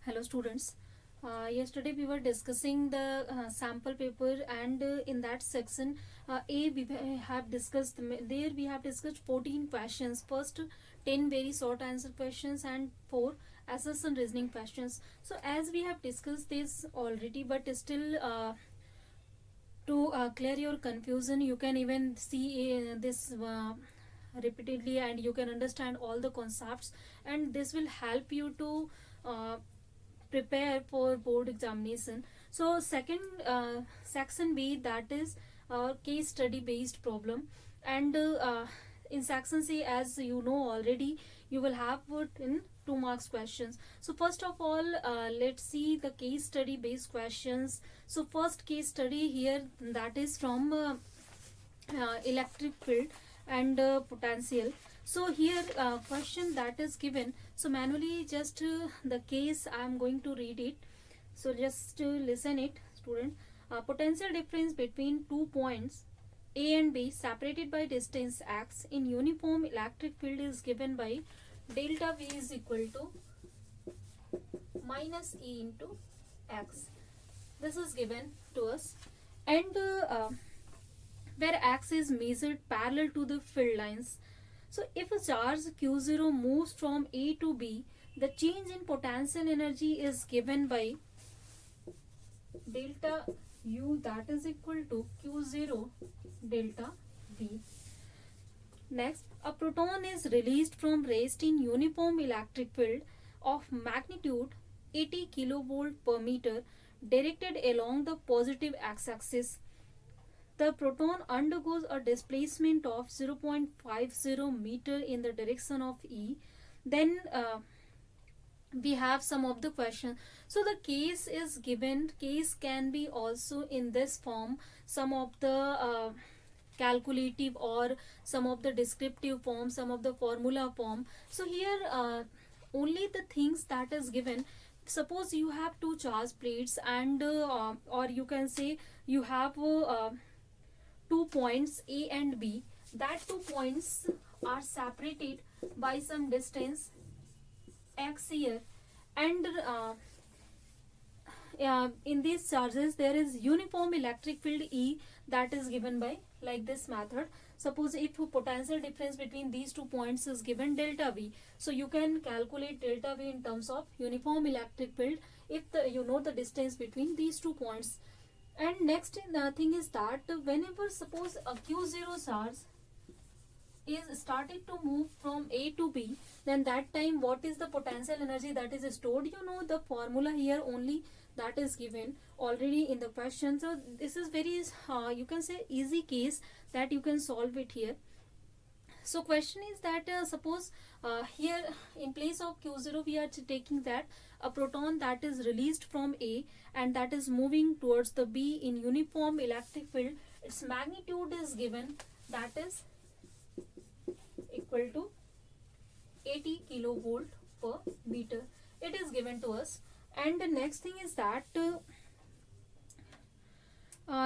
Hello students. Yesterday we were discussing the sample paper, and in that section A we have discussed there we have discussed 14 questions. First 10 very short answer questions and 4 assess and reasoning questions. So as we have discussed this already, but still to clear your confusion, you can even see this repeatedly, and you can understand all the concepts, and this will help you to prepare for board examination. So second section B, that is case study based problem, and in section C, as you know already, you will have put in 2 marks questions. So first of all, let's see the case study based questions. So first case study here, that is from electric field and potential. So here question that is given, so manually just the case I am going to read it, so just listen it student. Potential difference between 2 points A and B separated by distance x in uniform electric field is given by delta V is equal to minus E into x. This is given to us, and where x is measured parallel to the field lines. So if a charge Q0 moves from A to B, the change in potential energy is given by delta U, that is equal to Q0 delta V. Next, a proton is released from rest in uniform electric field of magnitude 80 kilovolt per meter directed along the positive x-axis. The proton undergoes a displacement of 0.50 meter in the direction of E. Then we have some of the questions. So the case is given. Case can be also in this form, some of the calculative or some of the descriptive form, some of the formula form. So here only the things that is given. Suppose you have 2 charge plates, and or you can say you have 2 points A and B. That 2 points are separated by some distance x here, and in these charges there is uniform electric field E, that is given by like this method. Suppose if potential difference between these 2 points is given delta V, so you can calculate delta V in terms of uniform electric field if you know the distance between these 2 points. And next thing is that whenever suppose a Q0 charge is started to move from A to B, then that time what is the potential energy that is stored? You know the formula here only, that is given already in the question. So this is very you can say easy case that you can solve it here. So question is that suppose here in place of Q0 we are taking that a proton that is released from A and that is moving towards the B in uniform electric field. Its magnitude is given, that is equal to 80 kilovolt per meter. It is given to us. And the next thing is that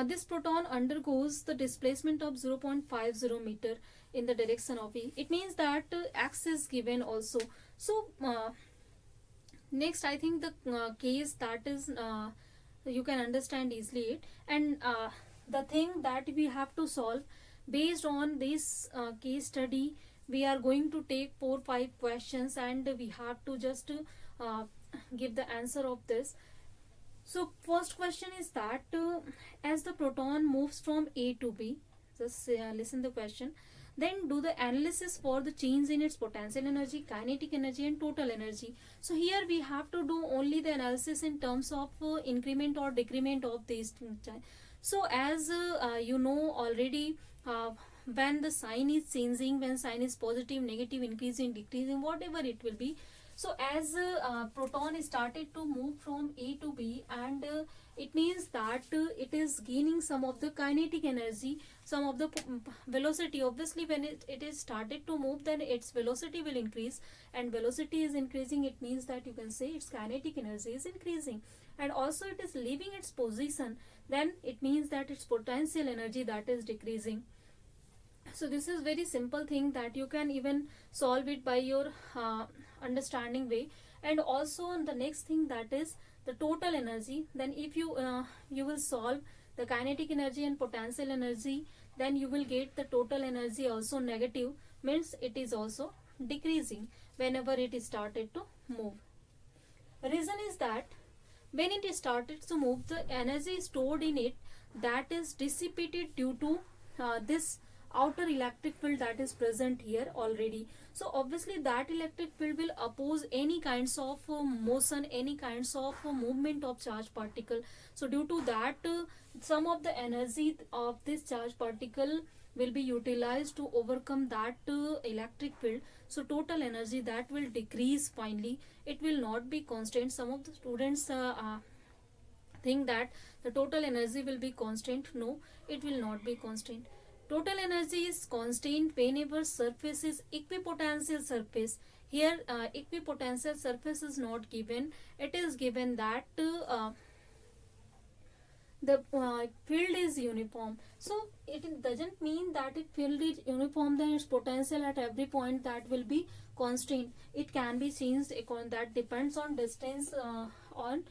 this proton undergoes the displacement of 0.50 meter in the direction of E. It means that x is given also. So next I think the case that is you can understand easily it, and the thing that we have to solve based on this case study, we are going to take 4-5 questions, and we have to just give the answer of this. So first question is that as the proton moves from A to B, just listen the question, then do the analysis for the change in its potential energy, kinetic energy and total energy. So here we have to do only the analysis in terms of increment or decrement of these. So as you know already, when the sign is changing, when sign is positive, negative, increasing, decreasing, whatever it will be. So as proton started to move from A to B, and it means that it is gaining some of the kinetic energy, some of the velocity. Obviously when it is started to move, then its velocity will increase, and velocity is increasing, it means that you can say its kinetic energy is increasing. And also it is leaving its position, then it means that its potential energy that is decreasing. So this is very simple thing that you can even solve it by your understanding way. And also the next thing, that is the total energy. Then if you will solve the kinetic energy and potential energy, then you will get the total energy also negative, means it is also decreasing whenever it is started to move. Reason is that when it is started to move, the energy stored in it, that is dissipated due to this outer electric field that is present here already. So obviously that electric field will oppose any kinds of motion, any kinds of movement of charge particle. So due to that, some of the energy of this charge particle will be utilized to overcome that electric field. So total energy that will decrease finally. It will not be constant. Some of the students think that the total energy will be constant. No, it will not be constant. Total energy is constant whenever surface is equipotential surface. Here equipotential surface is not given. It is given that the field is uniform. So it doesn't mean that if field is uniform, then its potential at every point that will be constant. It can be changed. That depends on distance on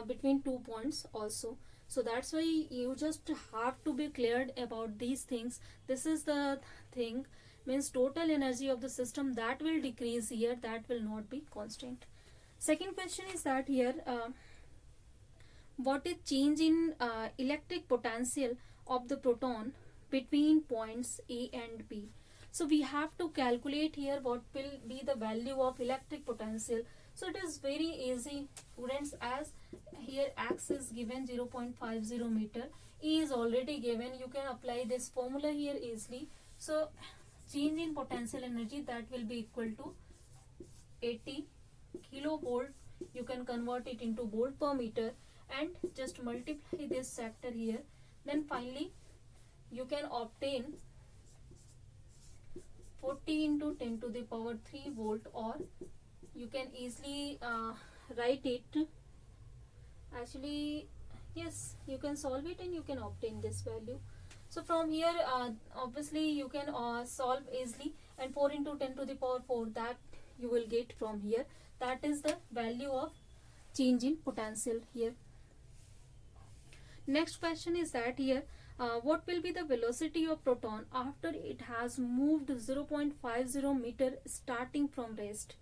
between 2 points also. So that's why you just have to be cleared about these things. This is the thing, means total energy of the system that will decrease here, that will not be constant. Second question is that here what is change in electric potential of the proton between points A and B. So we have to calculate here what will be the value of electric potential. So it is very easy, students, as here x is given 0.50 meter, E is already given. You can apply this formula here easily. So change in potential energy, that will be equal to 80 kilovolt. You can convert it into volt per meter and just multiply this sector here. Then finally you can obtain 40 into 10 to the power 3 volt, or you can easily write it. Actually, yes, you can solve it and you can obtain this value. So from here obviously you can solve easily, and 4 into 10 to the power 4, that you will get from here. That is the value of change in potential here. Next question is that here what will be the velocity of proton after it has moved 0.50 meter starting from rest.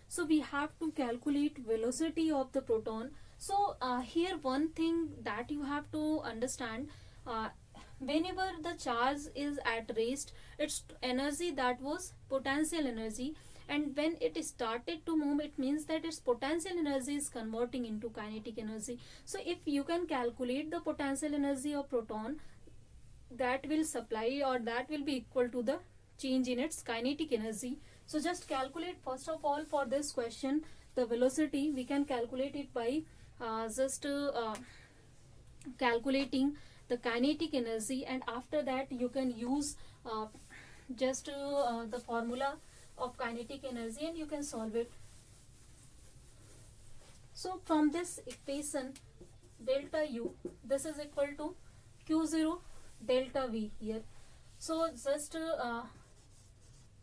So we have to calculate velocity of the proton. So here one thing that you have to understand, whenever the charge is at rest, its energy, that was potential energy, and when it started to move, it means that its potential energy is converting into kinetic energy. So if you can calculate the potential energy of proton, that will supply, or that will be equal to the change in its kinetic energy. So just calculate first of all for this question the velocity. We can calculate it by just calculating the kinetic energy, and after that you can use just the formula of kinetic energy and you can solve it. So from this equation, delta U, this is equal to Q0 delta V here. So just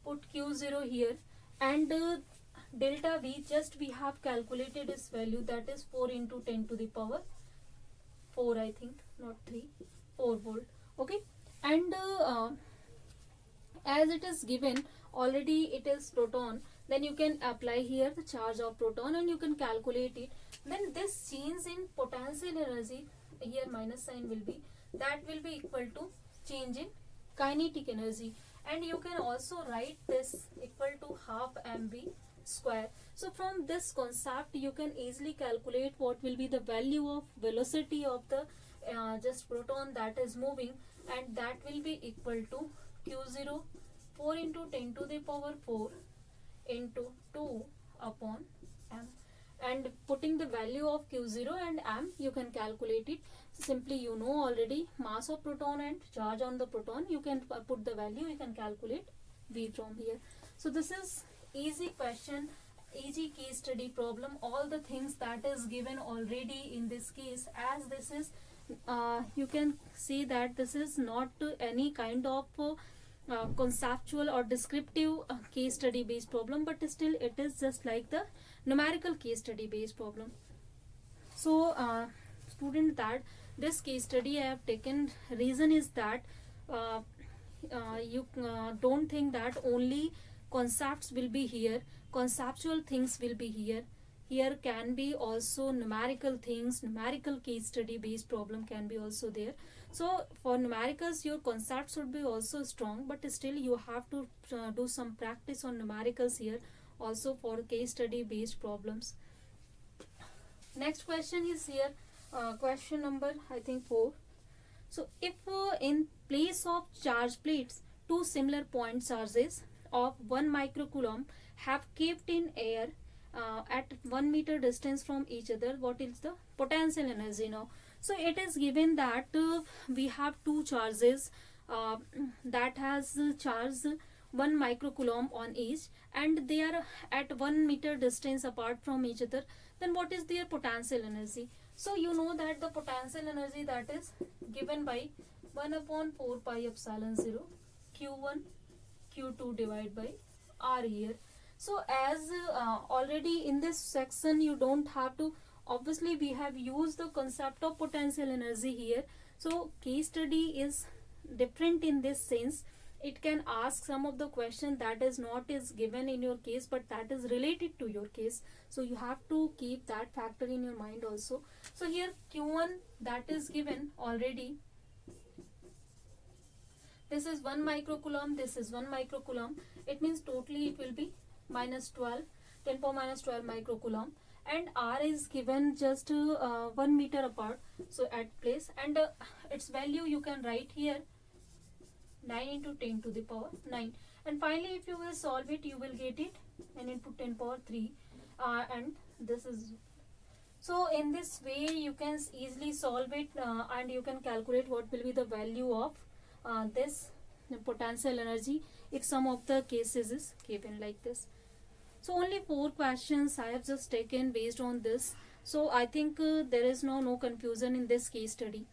put Q0 here, and delta V, just we have calculated its value, that is 4 into 10 to the power 4, I think, not 3, 4 volt. Okay, and as it is given already, it is proton, then you can apply here the charge of proton and you can calculate it. Then this change in potential energy, here minus sign will be, that will be equal to change in kinetic energy, and you can also write this equal to half mv square. So from this concept you can easily calculate what will be the value of velocity of the just proton that is moving, and that will be equal to q0 4 into 10 to the power 4 into 2 upon m, and putting the value of q0 and m, you can calculate it. Simply you know already mass of proton and charge on the proton, you can put the value, you can calculate v from here. So this is easy question, easy case study problem. All the things that is given already in this case, as this is you can see that this is not any kind of conceptual or descriptive case study based problem, but still it is just like the numerical case study based problem. So student, that this case study I have taken, reason is that you don't think that only concepts will be here, conceptual things will be here. Here can be also numerical things, numerical case study based problem can be also there. So for numericals your concepts should be also strong, but still you have to do some practice on numericals here also for case study based problems. Next question is here, question number I think 4. So if in place of charge plates, two similar point charges of 1 microcoulomb have kept in air at 1 meter distance from each other, what is the potential energy now? So it is given that we have two charges that has charge 1 microcoulomb on each, and they are at 1 meter distance apart from each other. Then what is their potential energy? So you know that the potential energy that is given by 1 upon 4 pi epsilon 0 q1 q2 divided by r here. So as already in this section you don't have to, obviously we have used the concept of potential energy here. So case study is different in this sense. It can ask some of the question that is not is given in your case, but that is related to your case. So you have to keep that factor in your mind also. So here q1 that is given already. This is 1 microcoulomb, this is 1 microcoulomb. It means totally it will be minus 12, 10 power minus 12 microcoulomb. And r is given just 1 meter apart, so at place, and its value you can write here 9 into 10 to the power 9. And finally if you will solve it, you will get it 9 into 10 power 3, and this is, so in this way you can easily solve it, and you can calculate what will be the value of this potential energy if some of the cases is given like this. So only 4 questions I have just taken based on this. So I think there is no confusion in this case study.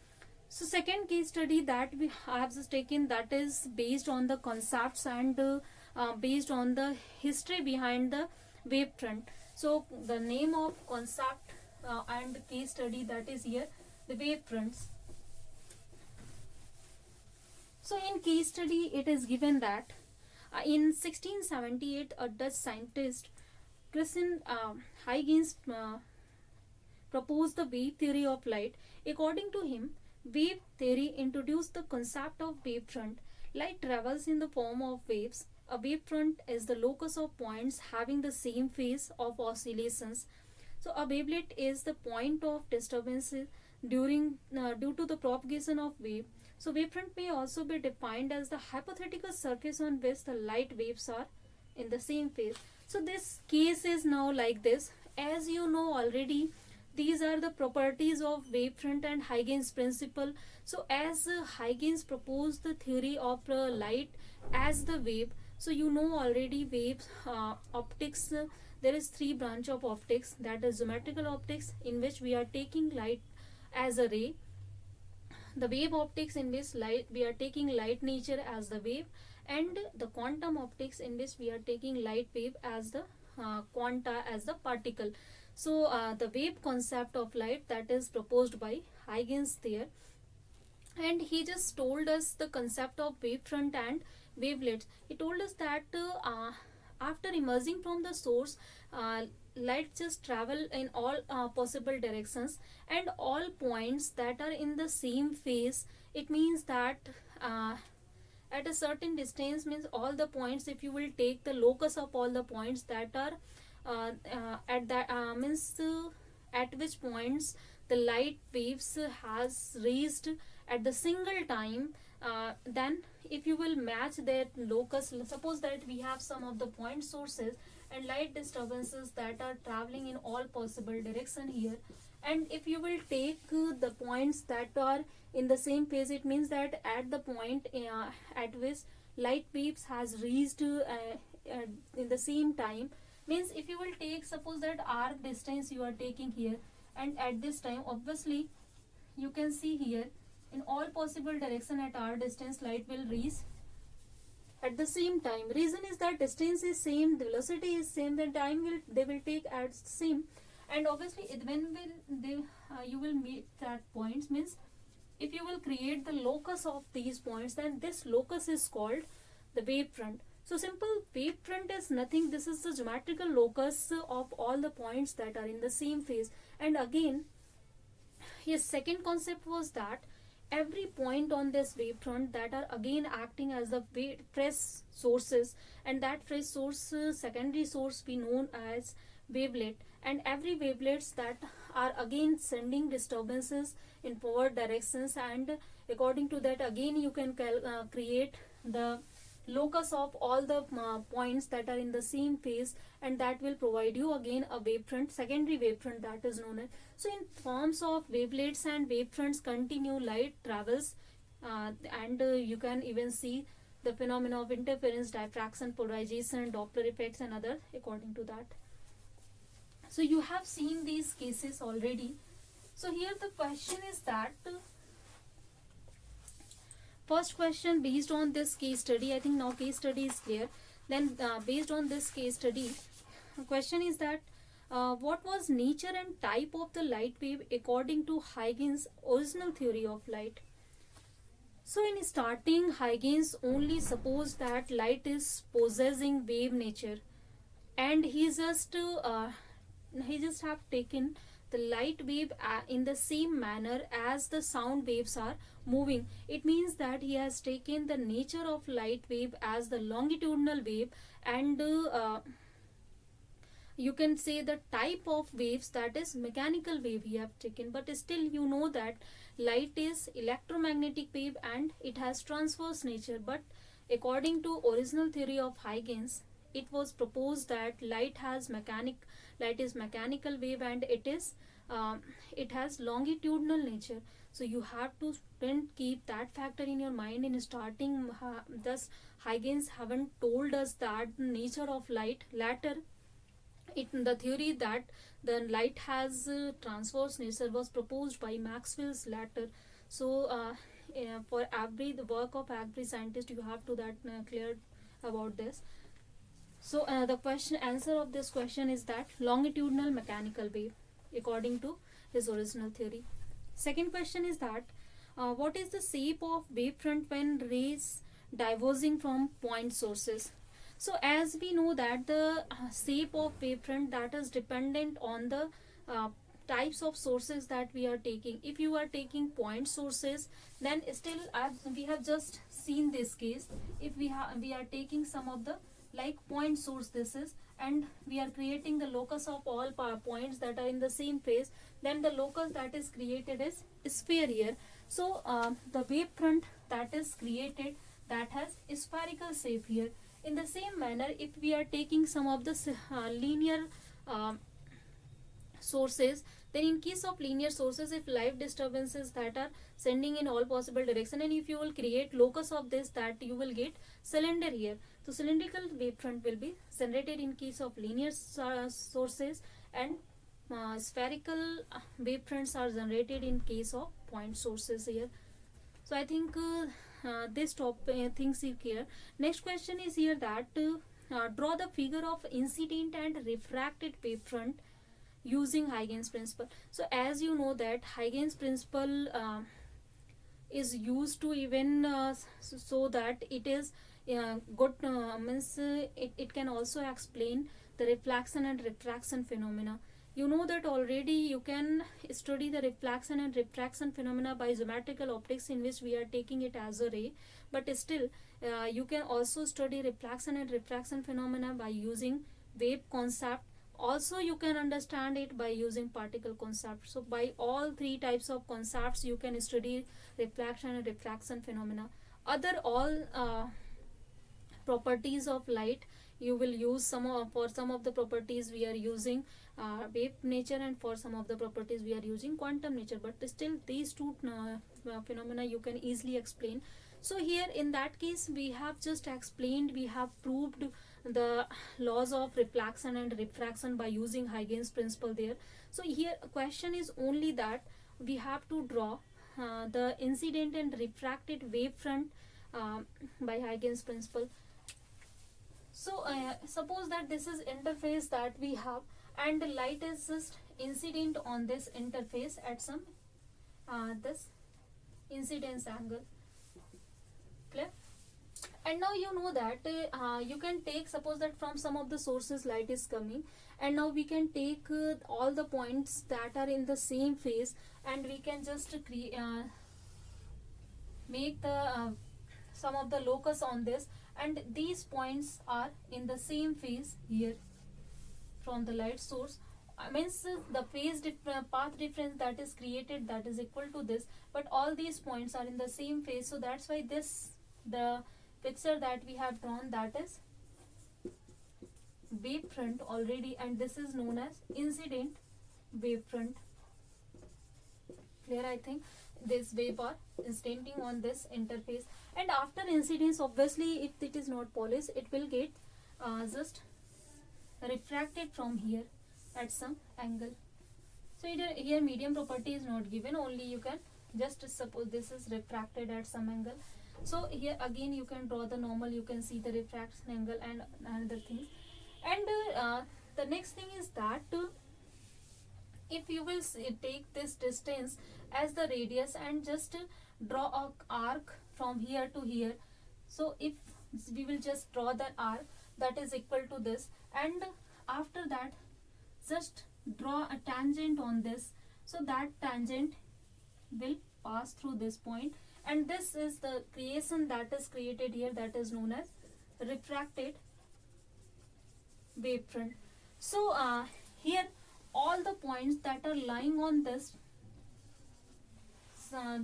So second case study that I have just taken, that is based on the concepts and based on the history behind the wave front. So the name of concept and case study that is here, the wave fronts. So in case study it is given that in 1678 a Dutch scientist Christian Huygens proposed the wave theory of light. According to him, wave theory introduced the concept of wavefront. Light travels in the form of waves. A wavefront is the locus of points having the same phase of oscillations. So a wavelet is the point of disturbance due to the propagation of wave. So wavefront may also be defined as the hypothetical surface on which the light waves are in the same phase. So this case is now like this. As you know already, these are the properties of wavefront and Huygens principle. So as Huygens proposed the theory of light as the wave, so you know already waves optics, there is 3 branch of optics, that is geometrical optics in which we are taking light as a ray, the wave optics in which we are taking light nature as the wave, and the quantum optics in which we are taking light wave as the quanta as the particle. So the wave concept of light that is proposed by Huygens there, and he just told us the concept of wavefront and wavelets. He told us that after emerging from the source, light just travel in all possible directions and all points that are in the same phase. It means that at a certain distance, means all the points, if you will take the locus of all the points that are at that at which points the light waves has reached at the single time, then if you will match that locus, suppose that we have some of the point sources and light disturbances that are traveling in all possible direction here, and if you will take the points that are in the same phase, it means that at the point at which light waves has reached in the same time, means if you will take, suppose that r distance you are taking here, and at this time obviously you can see here in all possible direction at r distance light will reach at the same time. Reason is that distance is same, the velocity is same, then time will they will take as same, and obviously when will they you will meet that points, means if you will create the locus of these points, then this locus is called the wavefront. So simple wavefront is nothing, this is the geometrical locus of all the points that are in the same phase. And again, his second concept was that every point on this wavefront that are again acting as the fresh sources, and that fresh source secondary source we known as wavelet, and every wavelets that are again sending disturbances in forward directions, and according to that again you can create the locus of all the points that are in the same phase, and that will provide you again a wavefront, secondary wavefront, that is known as. So in forms of wavelets and wavefronts continue light travels, and you can even see the phenomena of interference, diffraction, polarization, Doppler effects and other according to that. So you have seen these cases already. So here the question is that first question based on this case study, I think now case study is clear. Then based on this case study, question is that what was nature and type of the light wave according to Huygens' original theory of light? So in starting, Huygens only supposed that light is possessing wave nature, and he just have taken the light wave in the same manner as the sound waves are moving. It means that he has taken the nature of light wave as the longitudinal wave, and you can say the type of waves, that is mechanical wave he have taken. But still you know that light is electromagnetic wave and it has transverse nature. But according to original theory of Huygens, it was proposed that light is mechanical wave, and it has longitudinal nature. So you have to then keep that factor in your mind in starting. Thus Huygens haven't told us that nature of light. Later the theory that the light has transverse nature was proposed by Maxwell's later. So for the work of every scientist, you have to that clear about this. So the answer of this question is that longitudinal mechanical wave according to his original theory. Second question is that what is the shape of wavefront when rays diverging from point sources? So as we know that the shape of wavefront, that is dependent on the types of sources that we are taking. If you are taking point sources, then still as we have just seen this case, if we are taking some of the like point source this is, and we are creating the locus of all points that are in the same phase, then the locus that is created is sphere here. So the wavefront that is created, that has spherical shape here. In the same manner, if we are taking some of the linear sources, then in case of linear sources, if light disturbances that are sending in all possible direction, and if you will create locus of this, that you will get cylinder here. So cylindrical wavefront will be generated in case of linear sources, and spherical wavefronts are generated in case of point sources here. So I think this topic things is clear. Next question is here that draw the figure of incident and refracted wavefront using Huygens principle. So as you know that Huygens principle is used to even so that it is good means it can also explain the reflection and refraction phenomena. You know that already you can study the reflection and refraction phenomena by geometrical optics, in which we are taking it as a ray, but still you can also study reflection and refraction phenomena by using wave concept. Also you can understand it by using particle concept. So by all three types of concepts you can study reflection and refraction phenomena. Other all properties of light you will use for some of the properties we are using wave nature, and for some of the properties we are using quantum nature, but still these two phenomena you can easily explain. So here in that case we have just explained, we have proved the laws of reflection and refraction by using Huygens principle there. So here question is only that we have to draw the incident and refracted wavefront by Huygens principle. So suppose that this is interface that we have, and the light is just incident on this interface at some this incidence angle. Clear? And now you know that you can take, suppose that from some of the sources light is coming, and now we can take all the points that are in the same phase, and we can just make the some of the locus on this, and these points are in the same phase here from the light source. Means the phase path difference that is created, that is equal to this, but all these points are in the same phase. So that's why this, the picture that we have drawn, that is wavefront already, and this is known as incident wavefront. Clear? I think this wave are incidenting on this interface, and after incidence, obviously if it is not polished, it will get just refracted from here at some angle. So here medium property is not given, only you can just suppose this is refracted at some angle. So here again you can draw the normal, you can see the refraction angle and another things. And the next thing is that if you will take this distance as the radius and just draw a arc from here to here. So if we will just draw the arc that is equal to this, and after that just draw a tangent on this, so that tangent will pass through this point, and this is the creation that is created here, that is known as refracted wavefront. So here all the points that are lying on this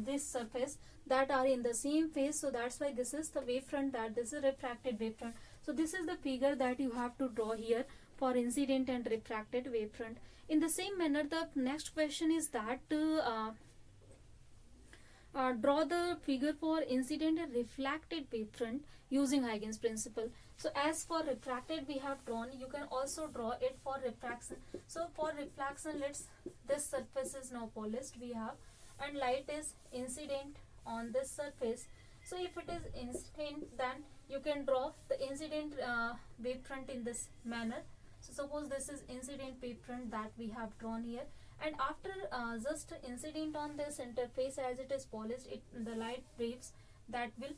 this surface that are in the same phase, so that's why this is the wavefront, that this is refracted wavefront. So this is the figure that you have to draw here for incident and refracted wavefront. In the same manner, the next question is that draw the figure for incident and refracted wavefront using Huygens principle. So as for refracted we have drawn, you can also draw it for refraction. So for refraction, this surface is now polished we have, and light is incident on this surface. So if it is incident, then you can draw the incident wavefront in this manner. So suppose this is incident wavefront that we have drawn here, and after just incident on this interface, as it is polished, the light waves that will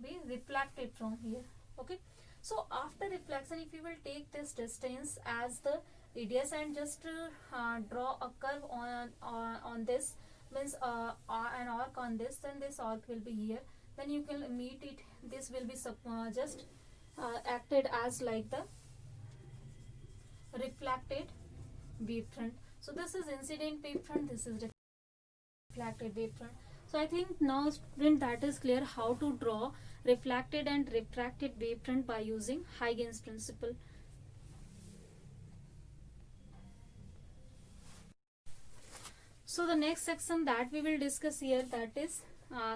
be reflected from here. Okay, so after reflection, if you will take this distance as the radius and just draw a curve on this, means an arc on this, then this arc will be here, then you can meet it. This will be just acted as like the reflected wavefront. So this is incident wavefront, this is reflected wavefront. So I think now student that is clear how to draw reflected and refracted wavefront by using Huygens principle. So the next section that we will discuss here, that is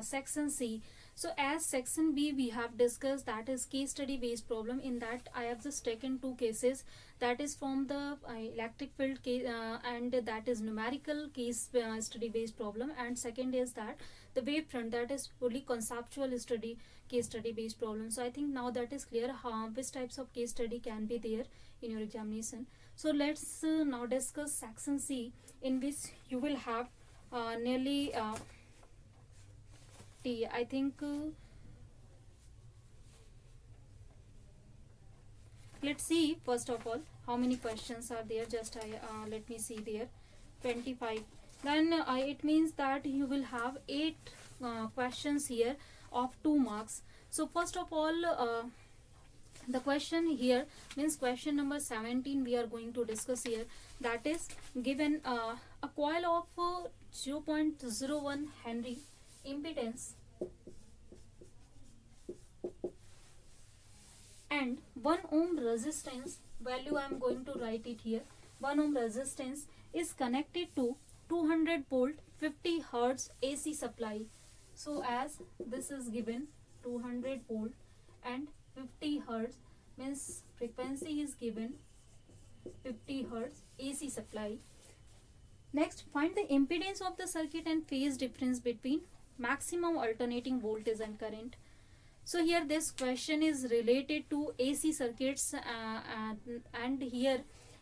section C. So as section B we have discussed, that is case study based problem. In that I have just taken two cases, that is from the electric field case and that is numerical case study based problem, and second is that the wavefront, that is fully conceptual study case study based problem. So I think now that is clear how which types of case study can be there in your examination. So let's now discuss section C, in which you will have nearly I think let's see first of all how many questions are there. Just let me see there, 25. Then it means that you will have 8 questions here of 2 marks. So first of all, the question here means question number 17 we are going to discuss here, that is given a coil of 0.01 Henry impedance and 1 ohm resistance value, I am going to write it here, 1 ohm resistance is connected to 200 volt 50 hertz AC supply. So as this is given 200 volt and 50 hertz, means frequency is given 50 hertz AC supply. Next, find the impedance of the circuit and phase difference between maximum alternating voltage and current. So here this question is related to AC circuits, and here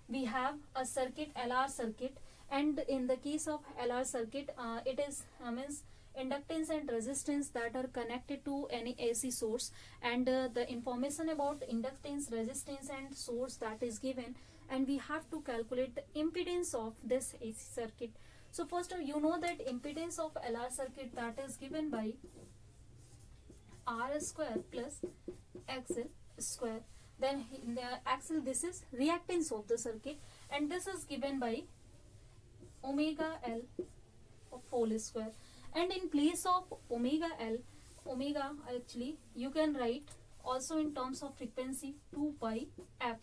we have a circuit, LR circuit, and in the case of LR circuit, it is means inductance and resistance that are connected to any AC source, and the information about inductance, resistance and source that is given, and we have to calculate the impedance of this AC circuit. So first of all, you know that impedance of LR circuit that is given by R square plus XL square. Then in the XL, this is reactance of the circuit, and this is given by omega L of whole square. And in place of omega L, omega actually you can write also in terms of frequency 2 pi f.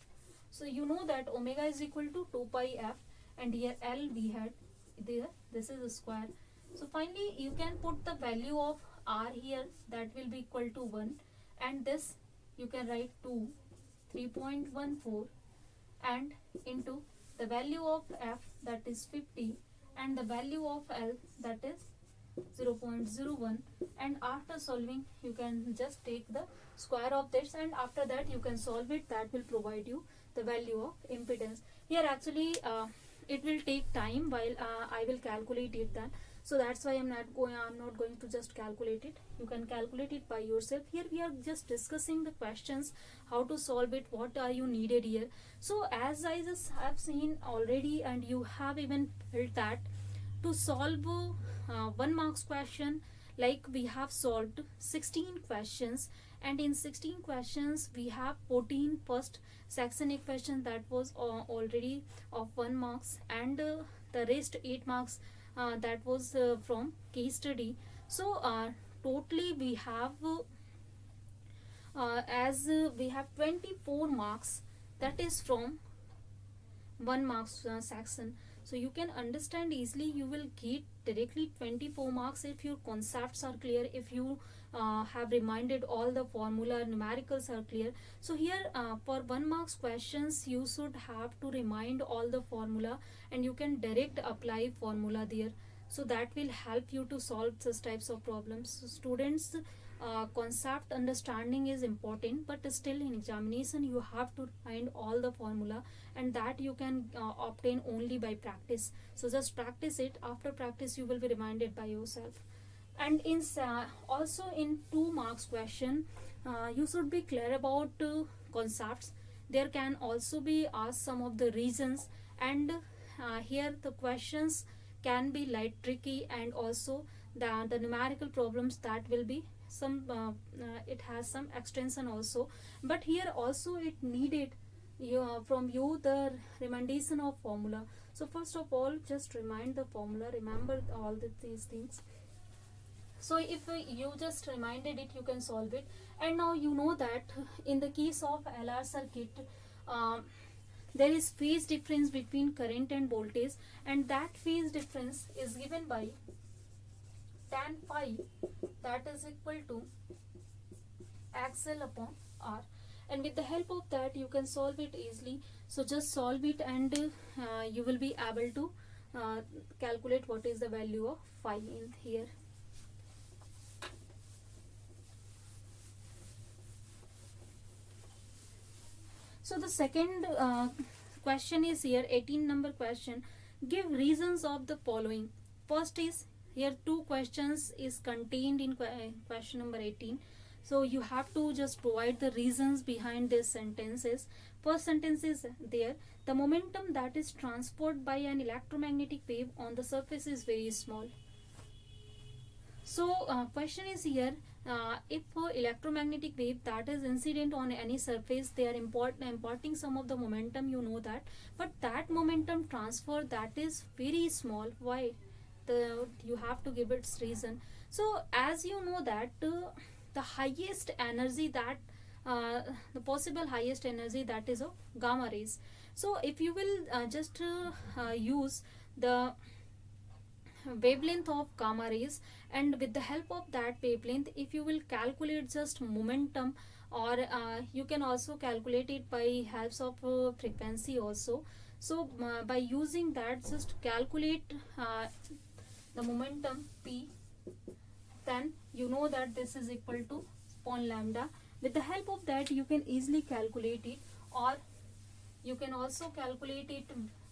So you know that omega is equal to 2 pi f, and here L we had there, this is a square. So finally you can put the value of R here, that will be equal to 1, and this you can write 2, 3.14, and into the value of F, that is 50, and the value of L, that is 0.01, and after solving you can just take the square of this, and after that you can solve it. That will provide you the value of impedance. Here actually it will take time while I will calculate it then. So that's why I'm not going to just calculate it. You can calculate it by yourself. Here we are just discussing the questions, how to solve it, what are you needed here. So as I just have seen already, and you have even felt that to solve 1 marks question, like we have solved 16 questions, and in 16 questions we have 14 first section equation that was already of 1 marks, and the rest 8 marks that was from case study. So totally we have we have 24 marks, that is from 1 marks section. So you can understand easily, you will get directly 24 marks if your concepts are clear, if you have reminded all the formula, numericals are clear. So here for 1 marks questions you should have to remind all the formula, and you can direct apply formula there. So that will help you to solve such types of problems. So students, concept understanding is important, but still in examination you have to find all the formula, and that you can obtain only by practice. So just practice it. After practice you will be reminded by yourself. And in also in 2 marks question, you should be clear about concepts. There can also be asked some of the reasons, and here the questions can be light tricky, and also the numerical problems that will be some it has some extension also, but here also it needed from you the remindation of formula. So first of all, just remind the formula, remember all these things. So if you just reminded it, you can solve it. And now you know that in the case of LR circuit, there is phase difference between current and voltage, and that phase difference is given by tan phi, that is equal to XL upon R, and with the help of that you can solve it easily. So just solve it, and you will be able to calculate what is the value of phi in here. So the second question is here, 18 number question. Give reasons of the following. First is here 2 questions is contained in question number 18. So you have to just provide the reasons behind these sentences. First sentence is there, the momentum that is transferred by an electromagnetic wave on the surface is very small. So question is here, if electromagnetic wave that is incident on any surface, they are imparting some of the momentum, you know that, but that momentum transfer that is very small. Why? You have to give its reason. So as you know that the highest energy that the possible highest energy that is of gamma rays. So if you will just use the wavelength of gamma rays, and with the help of that wavelength, if you will calculate just momentum, or you can also calculate it by helps of frequency also. So by using that, just calculate the momentum P, then you know that this is equal to upon lambda. With the help of that you can easily calculate it, or you can also calculate it.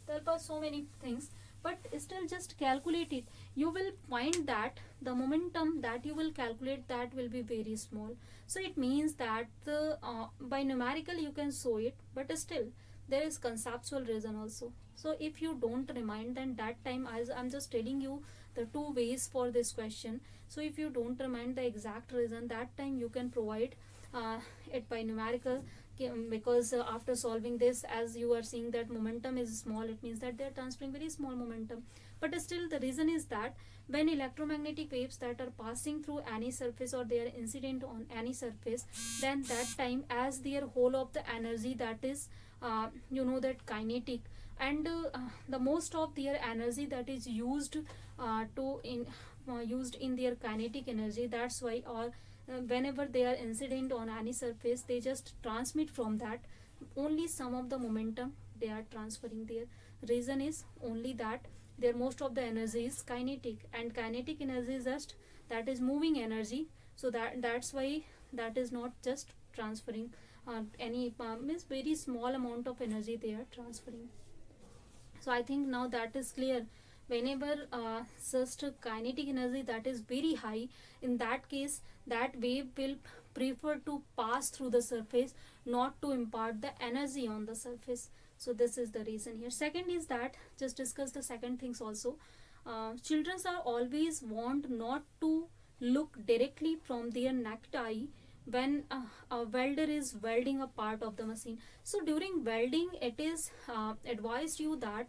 There are so many things, but still just calculate it. You will find that the momentum that you will calculate, that will be very small. So it means that the by numerical you can show it, but still there is conceptual reason also. So if you don't remind, then that time, as I'm just telling you the two ways for this question, so if you don't remind the exact reason, that time you can provide it by numerical. Because after solving this, as you are seeing that momentum is small, it means that they are transferring very small momentum. But still the reason is that when electromagnetic waves that are passing through any surface, or they are incident on any surface, then that time, as their whole of the energy, that is that kinetic, and the most of their energy that is used used in their kinetic energy. That's why, or whenever they are incident on any surface, they just transmit from that only some of the momentum they are transferring there. Reason is only that their most of the energy is kinetic, and kinetic energy is just, that is moving energy. So that's why that is not just transferring any means very small amount of energy they are transferring. So I think now that is clear. Whenever just kinetic energy that is very high, in that case that wave will prefer to pass through the surface, not to impart the energy on the surface. So this is the reason here. Second is that, just discuss the second things also. Children are always want not to look directly from their naked eye when a welder is welding a part of the machine. So during welding, it is advised you that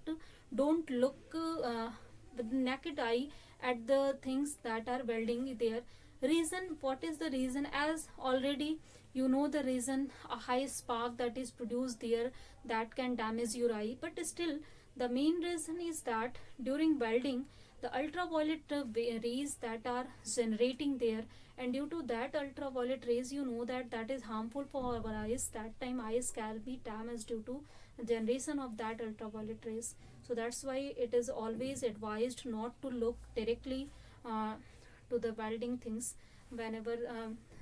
don't look with naked eye at the things that are welding there. Reason, what is the reason? As already you know the reason, a high spark that is produced there, that can damage your eye. But still the main reason is that during welding, the ultraviolet rays that are generating there, and due to that ultraviolet rays, that is harmful for our eyes. That time eyes can be damaged due to generation of that ultraviolet rays. So that's why it is always advised not to look directly to the welding things whenever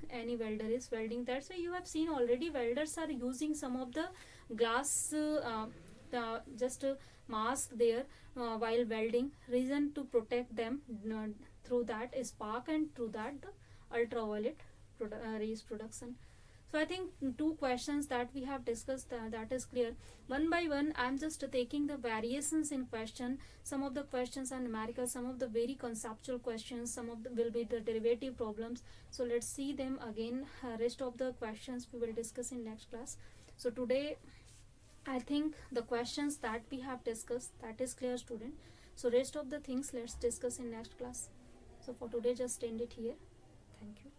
any welder is welding. That's why you have seen already welders are using some of the glass just mask there while welding. Reason, to protect them through that spark, and through that the ultraviolet rays production. So I think two questions that we have discussed, that is clear. One by one I'm just taking the variations in question. Some of the questions are numerical, some of the very conceptual questions, some of them will be the derivative problems. So let's see them again. Rest of the questions we will discuss in next class. So today I think the questions that we have discussed, that is clear, student. So rest of the things let's discuss in next class. So for today just end it here. Thank you.